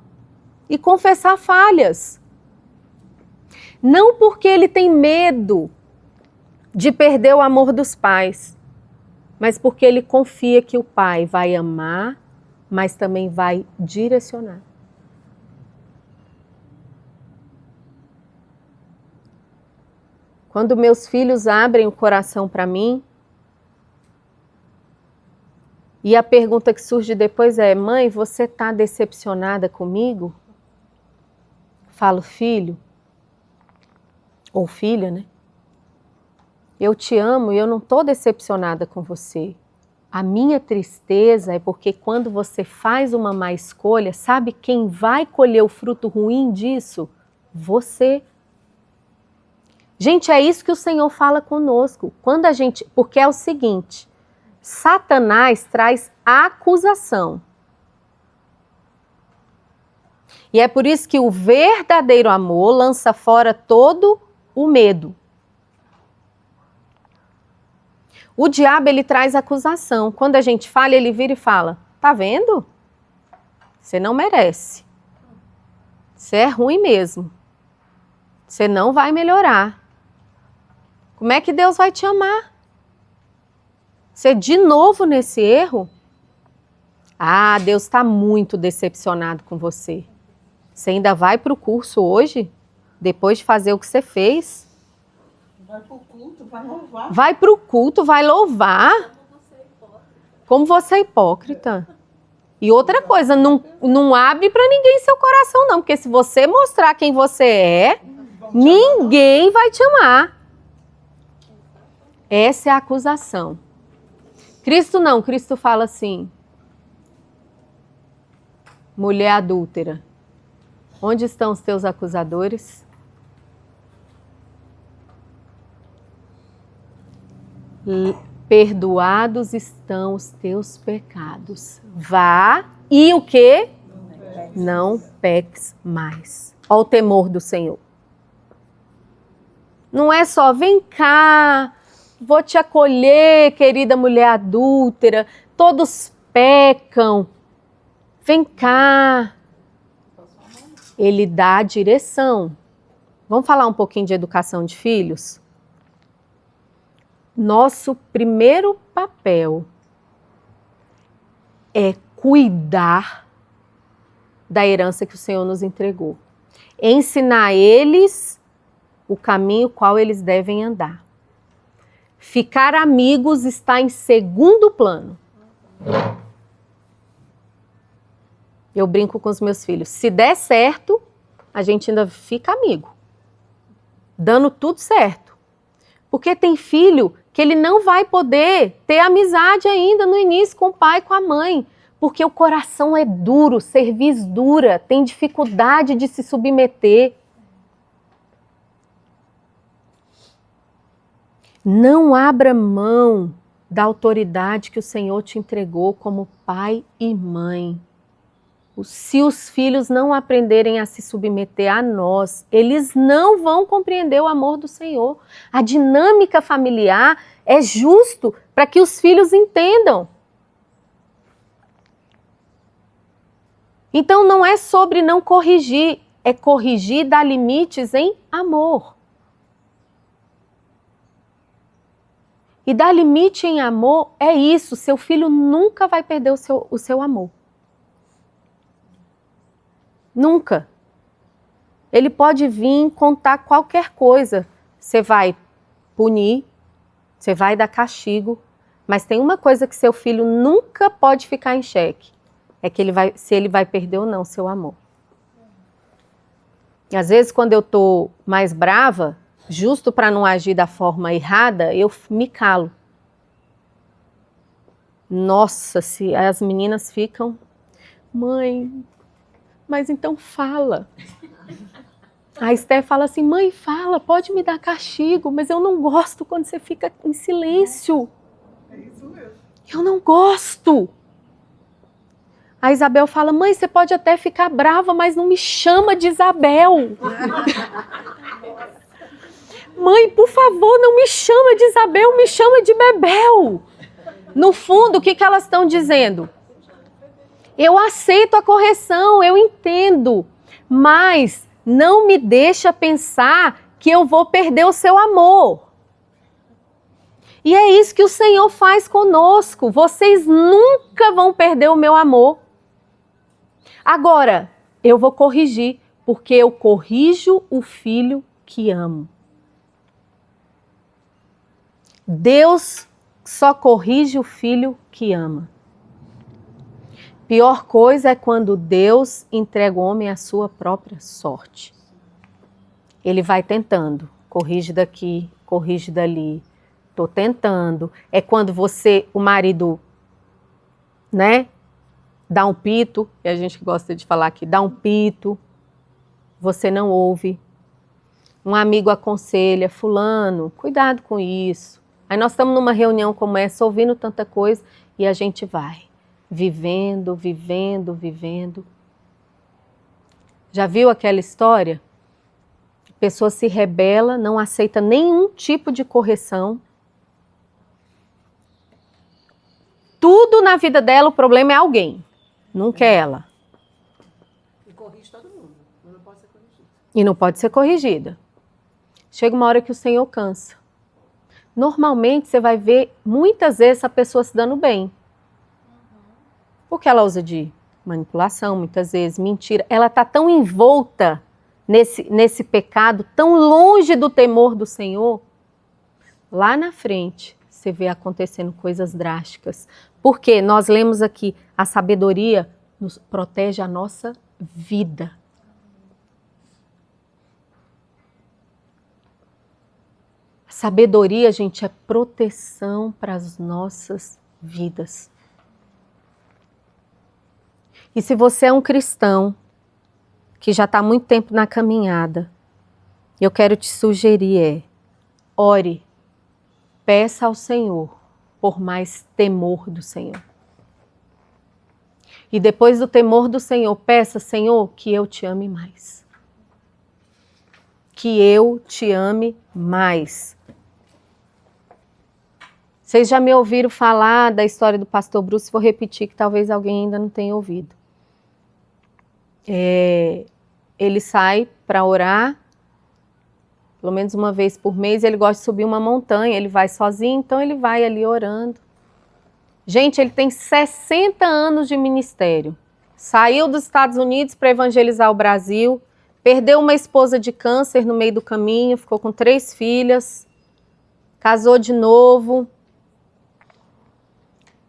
e confessar falhas. Não porque ele tem medo de perder o amor dos pais, mas porque ele confia que o pai vai amar, mas também vai direcionar. Quando meus filhos abrem o coração para mim, e a pergunta que surge depois é, mãe, você está decepcionada comigo? Falo, filho, ou filha, né? Eu te amo e eu não estou decepcionada com você. A minha tristeza é porque quando você faz uma má escolha, sabe quem vai colher o fruto ruim disso? Você. Gente, é isso que o Senhor fala conosco. Quando a gente, porque é o seguinte, Satanás traz acusação. E é por isso que o verdadeiro amor lança fora todo o medo. O diabo, ele traz acusação. Quando a gente falha, ele vira e fala, tá vendo? Você não merece. Você é ruim mesmo. Você não vai melhorar. Como é que Deus vai te amar? Você de novo nesse erro? Ah, Deus está muito decepcionado com você. Você ainda vai para o curso hoje? Depois de fazer o que você fez? Vai para o culto, vai louvar. Vai para o culto, vai louvar. Como você é hipócrita. E outra coisa, não abre para ninguém seu coração não, porque se você mostrar quem você é, ninguém vai te amar. Essa é a acusação. Cristo não, Cristo fala assim: mulher adúltera, onde estão os teus acusadores? Perdoados estão os teus pecados. Vá e o quê? Não peques mais. Olha o temor do Senhor. Não é só, vem cá, vou te acolher, querida mulher adúltera, todos pecam. Vem cá. Ele dá a direção. Vamos falar um pouquinho de educação de filhos? Nosso primeiro papel é cuidar da herança que o Senhor nos entregou. Ensinar eles o caminho qual eles devem andar. Ficar amigos está em segundo plano. Eu brinco com os meus filhos. Se der certo, a gente ainda fica amigo. Dando tudo certo. Porque tem filho que ele não vai poder ter amizade ainda no início com o pai e com a mãe. Porque o coração é duro, cerviz dura, tem dificuldade de se submeter. Não abra mão da autoridade que o Senhor te entregou como pai e mãe. Se os filhos não aprenderem a se submeter a nós, eles não vão compreender o amor do Senhor. A dinâmica familiar é justo para que os filhos entendam. Então não é sobre não corrigir, é corrigir e dar limites em amor. E dar limite em amor é isso, seu filho nunca vai perder o seu amor. Nunca. Ele pode vir contar qualquer coisa. Você vai punir, você vai dar castigo, mas tem uma coisa que seu filho nunca pode ficar em xeque. É que se ele vai perder ou não seu amor. E às vezes quando eu estou mais brava, justo para não agir da forma errada, eu me calo. Nossa, se as meninas ficam, mãe, mas então fala. A Esther fala assim, mãe, fala, pode me dar castigo, mas eu não gosto quando você fica em silêncio. É isso mesmo. Eu não gosto. A Isabel fala, mãe, você pode até ficar brava, mas não me chama de Isabel. Mãe, por favor, não me chama de Isabel, me chama de Bebel. No fundo, o que elas estão dizendo? Eu aceito a correção, eu entendo, mas não me deixa pensar que eu vou perder o seu amor. E é isso que o Senhor faz conosco. Vocês nunca vão perder o meu amor. Agora, eu vou corrigir, porque eu corrijo o filho que amo. Deus só corrige o filho que ama. Pior coisa é quando Deus entrega o homem à sua própria sorte. Ele vai tentando, corrige daqui, corrige dali, estou tentando. É quando o marido, né, dá um pito, e a gente gosta de falar aqui, dá um pito, você não ouve. Um amigo aconselha, fulano, cuidado com isso. Aí nós estamos numa reunião como essa, ouvindo tanta coisa, e a gente vai. Vivendo. Já viu aquela história? A pessoa se rebela, não aceita nenhum tipo de correção. Tudo na vida dela, o problema é alguém, nunca é ela. E corrige todo mundo, mas não pode ser corrigida. E não pode ser corrigida. Chega uma hora que o Senhor cansa. normalmente você vai ver muitas vezes a pessoa se dando bem. Porque ela usa de manipulação, muitas vezes, mentira. Ela está tão envolta nesse pecado, tão longe do temor do Senhor. Lá na frente, você vê acontecendo coisas drásticas. Porque nós lemos aqui, a sabedoria nos protege a nossa vida. A sabedoria, gente, é proteção para as nossas vidas. E se você é um cristão que já está há muito tempo na caminhada, eu quero te sugerir ore, peça ao Senhor por mais temor do Senhor. E depois do temor do Senhor, peça, Senhor, que eu te ame mais. Que eu te ame mais. Vocês já me ouviram falar da história do pastor Bruce, vou repetir que talvez alguém ainda não tenha ouvido. Ele sai para orar, pelo menos uma vez por mês, ele gosta de subir uma montanha, ele vai sozinho, então ele vai ali orando. Gente, ele tem 60 anos de ministério, saiu dos Estados Unidos para evangelizar o Brasil, perdeu uma esposa de câncer no meio do caminho, ficou com 3 filhas, casou de novo.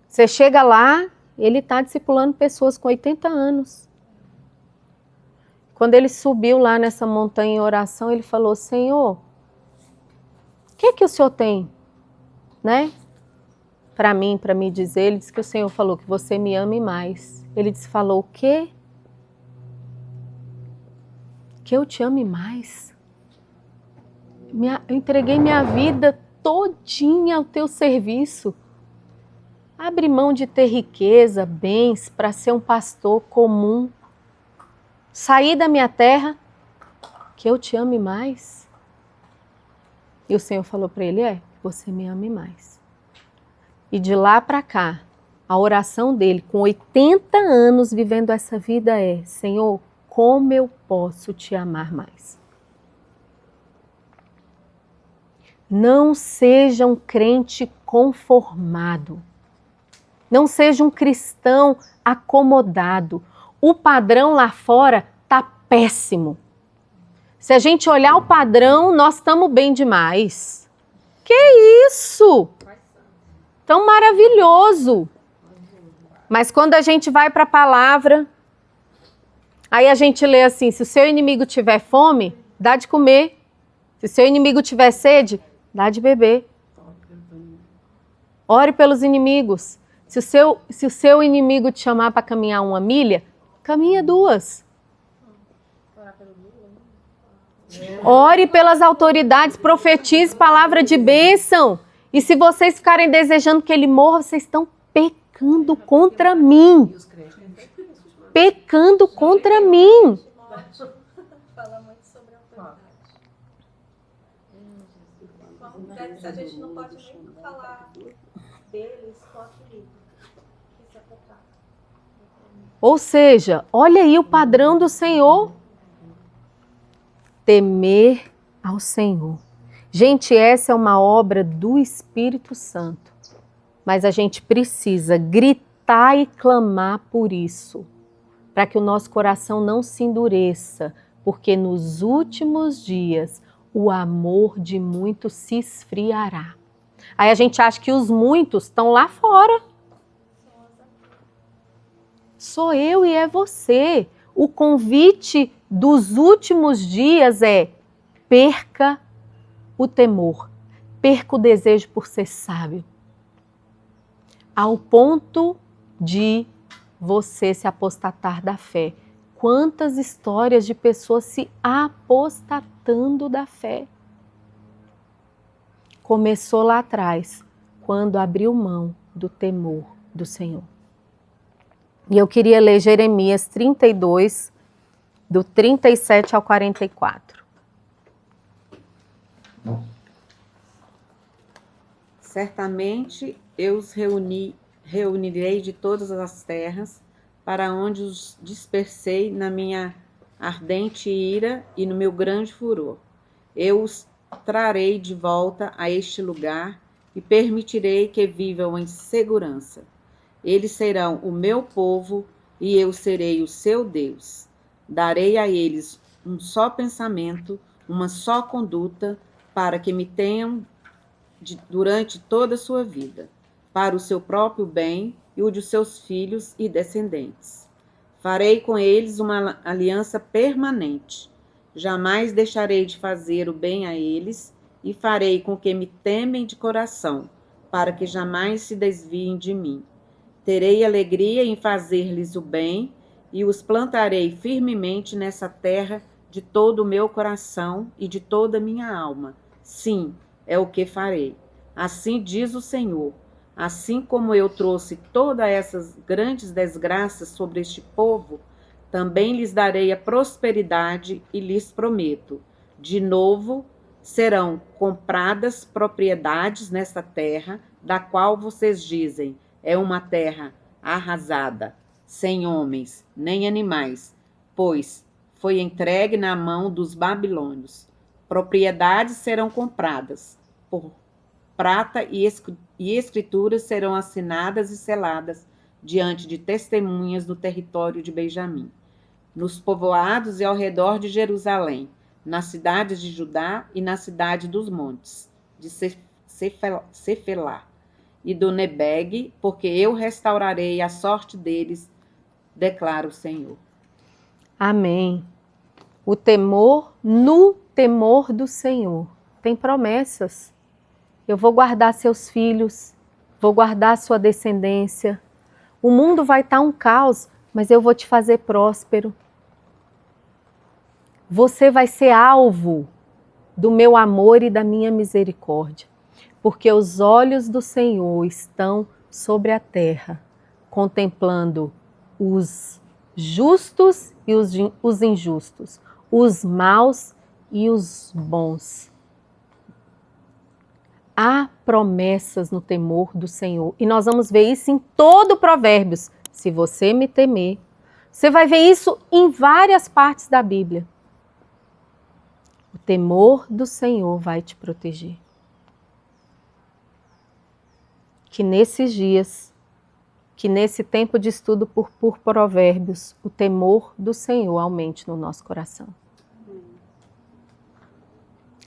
Você chega lá, ele está discipulando pessoas com 80 anos. Quando ele subiu lá nessa montanha em oração, ele falou, Senhor, o que o Senhor tem, né? Para mim, para me dizer, ele disse que o Senhor falou que você me ame mais. Ele falou, o quê? Que eu te ame mais? Eu entreguei minha vida todinha ao teu serviço. Abre mão de ter riqueza, bens, para ser um pastor comum. Sair da minha terra, que eu te ame mais. E o Senhor falou para ele, você me ame mais. E de lá para cá, a oração dele, com 80 anos vivendo essa vida Senhor, como eu posso te amar mais? Não seja um crente conformado. Não seja um cristão acomodado. O padrão lá fora está péssimo. Se a gente olhar o padrão, nós estamos bem demais. Que isso? Tão maravilhoso. Mas quando a gente vai para a palavra, aí a gente lê assim, se o seu inimigo tiver fome, dá de comer. Se o seu inimigo tiver sede, dá de beber. Ore pelos inimigos. Se o seu inimigo te chamar para caminhar 1 milha, caminha 2. Ore pelas autoridades, profetize palavra de bênção. E se vocês ficarem desejando que ele morra, vocês estão pecando contra mim. Pecando contra mim. Fala muito sobre a autoridade. A gente não pode nem falar deles com apelido. Isso é pecado. Ou seja, olha aí o padrão do Senhor. Temer ao Senhor. Gente, essa é uma obra do Espírito Santo. Mas a gente precisa gritar e clamar por isso. Para que o nosso coração não se endureça. Porque nos últimos dias o amor de muitos se esfriará. Aí a gente acha que os muitos estão lá fora. Sou eu e é você. O convite dos últimos dias perca o temor, perca o desejo por ser sábio, ao ponto de você se apostatar da fé. Quantas histórias de pessoas se apostatando da fé. Começou lá atrás, quando abriu mão do temor do Senhor. E eu queria ler Jeremias 32, do 37 ao 44. Certamente eu os reunirei de todas as terras, para onde os dispersei na minha ardente ira e no meu grande furor. Eu os trarei de volta a este lugar e permitirei que vivam em segurança. Eles serão o meu povo e eu serei o seu Deus. Darei a eles um só pensamento, uma só conduta, para que me tenham durante toda a sua vida, para o seu próprio bem e o de seus filhos e descendentes. Farei com eles uma aliança permanente. Jamais deixarei de fazer o bem a eles e farei com que me temem de coração, para que jamais se desviem de mim. Terei alegria em fazer-lhes o bem e os plantarei firmemente nessa terra de todo o meu coração e de toda a minha alma. Sim, é o que farei. Assim diz o Senhor. Assim como eu trouxe todas essas grandes desgraças sobre este povo, também lhes darei a prosperidade e lhes prometo. De novo, serão compradas propriedades nesta terra, da qual vocês dizem, é uma terra arrasada, sem homens, nem animais, pois foi entregue na mão dos babilônios. Propriedades serão compradas por prata e escrituras serão assinadas e seladas diante de testemunhas no território de Benjamim, nos povoados e ao redor de Jerusalém, nas cidades de Judá e na cidade dos montes, de Cefelá e do Nebegue, porque eu restaurarei a sorte deles, declara o Senhor. Amém. O temor, no temor do Senhor, tem promessas. Eu vou guardar seus filhos, vou guardar sua descendência. O mundo vai estar um caos, mas eu vou te fazer próspero. Você vai ser alvo do meu amor e da minha misericórdia, porque os olhos do Senhor estão sobre a terra, contemplando os justos e os injustos, os maus e os bons. Há promessas no temor do Senhor. E nós vamos ver isso em todo Provérbios. Se você me temer, você vai ver isso em várias partes da Bíblia. O temor do Senhor vai te proteger. Que nesses dias, que nesse tempo de estudo por Provérbios, o temor do Senhor aumente no nosso coração.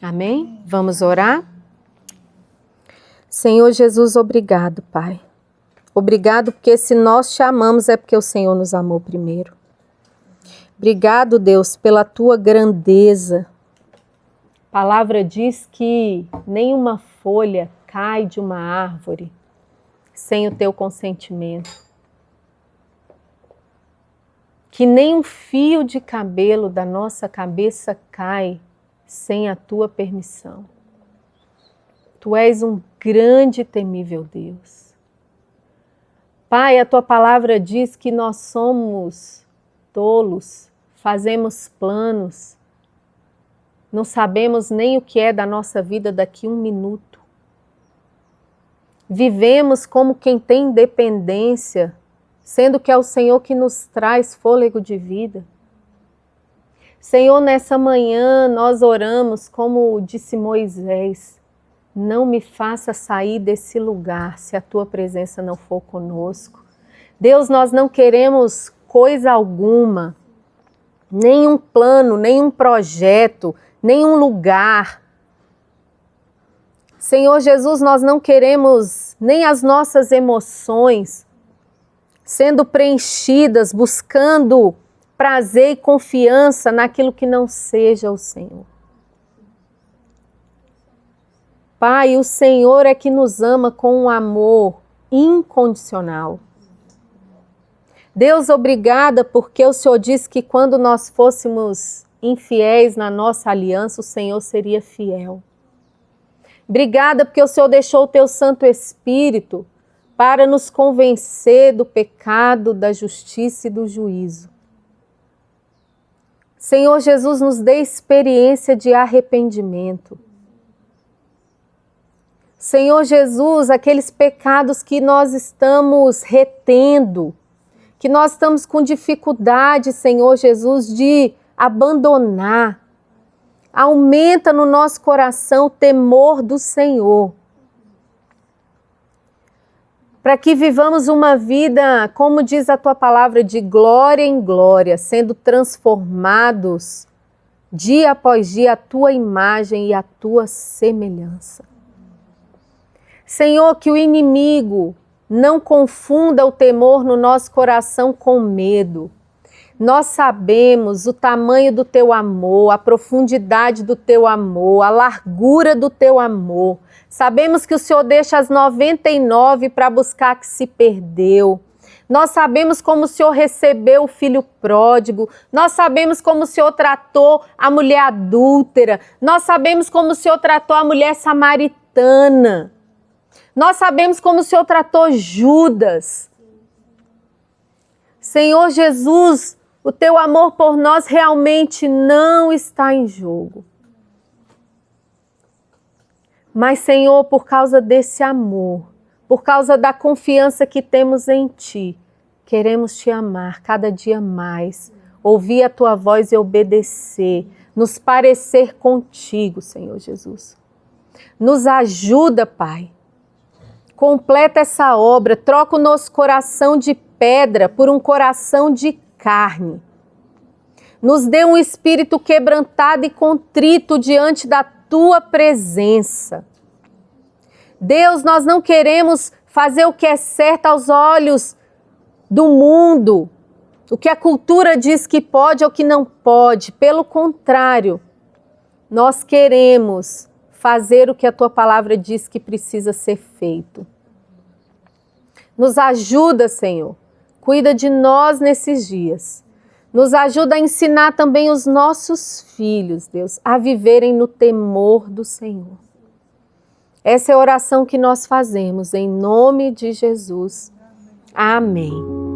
Amém? Vamos orar? Senhor Jesus, obrigado, Pai. Obrigado porque se nós te amamos é porque o Senhor nos amou primeiro. Obrigado, Deus, pela tua grandeza. A palavra diz que nenhuma folha cai de uma árvore sem o teu consentimento. Que nem um fio de cabelo da nossa cabeça cai sem a tua permissão. Tu és um grande e temível Deus. Pai, a tua palavra diz que nós somos tolos, fazemos planos, não sabemos nem o que é da nossa vida daqui a um minuto. Vivemos como quem tem independência, sendo que é o Senhor que nos traz fôlego de vida. Senhor, nessa manhã nós oramos como disse Moisés, não me faça sair desse lugar se a tua presença não for conosco. Deus, nós não queremos coisa alguma, nenhum plano, nenhum projeto, nenhum lugar. Senhor Jesus, nós não queremos nem as nossas emoções sendo preenchidas, buscando prazer e confiança naquilo que não seja o Senhor. Pai, o Senhor é que nos ama com um amor incondicional. Deus, obrigada porque o Senhor disse que quando nós fôssemos infiéis na nossa aliança, o Senhor seria fiel. Obrigada porque o Senhor deixou o teu Santo Espírito para nos convencer do pecado, da justiça e do juízo. Senhor Jesus, nos dê experiência de arrependimento. Senhor Jesus, aqueles pecados que nós estamos retendo, que nós estamos com dificuldade, Senhor Jesus, de abandonar. Aumenta no nosso coração o temor do Senhor. Para que vivamos uma vida, como diz a tua palavra, de glória em glória, sendo transformados dia após dia à tua imagem e à tua semelhança. Senhor, que o inimigo não confunda o temor no nosso coração com medo. Nós sabemos o tamanho do teu amor, a profundidade do teu amor, a largura do teu amor. Sabemos que o Senhor deixa as 99 para buscar a que se perdeu. Nós sabemos como o Senhor recebeu o filho pródigo. Nós sabemos como o Senhor tratou a mulher adúltera. Nós sabemos como o Senhor tratou a mulher samaritana. Nós sabemos como o Senhor tratou Judas. Senhor Jesus, o teu amor por nós realmente não está em jogo. Mas, Senhor, por causa desse amor, por causa da confiança que temos em Ti, queremos Te amar cada dia mais, ouvir a Tua voz e obedecer, nos parecer contigo, Senhor Jesus. Nos ajuda, Pai. Completa essa obra, troca o nosso coração de pedra por um coração de carne. Nos dê um espírito quebrantado e contrito diante da Tua presença. Deus, nós não queremos fazer o que é certo aos olhos do mundo, o que a cultura diz que pode ou que não pode. Pelo contrário, nós queremos fazer o que a Tua palavra diz que precisa ser feito. Nos ajuda, Senhor. Cuida de nós nesses dias. Nos ajuda a ensinar também os nossos filhos, Deus, a viverem no temor do Senhor. Essa é a oração que nós fazemos, em nome de Jesus. Amém.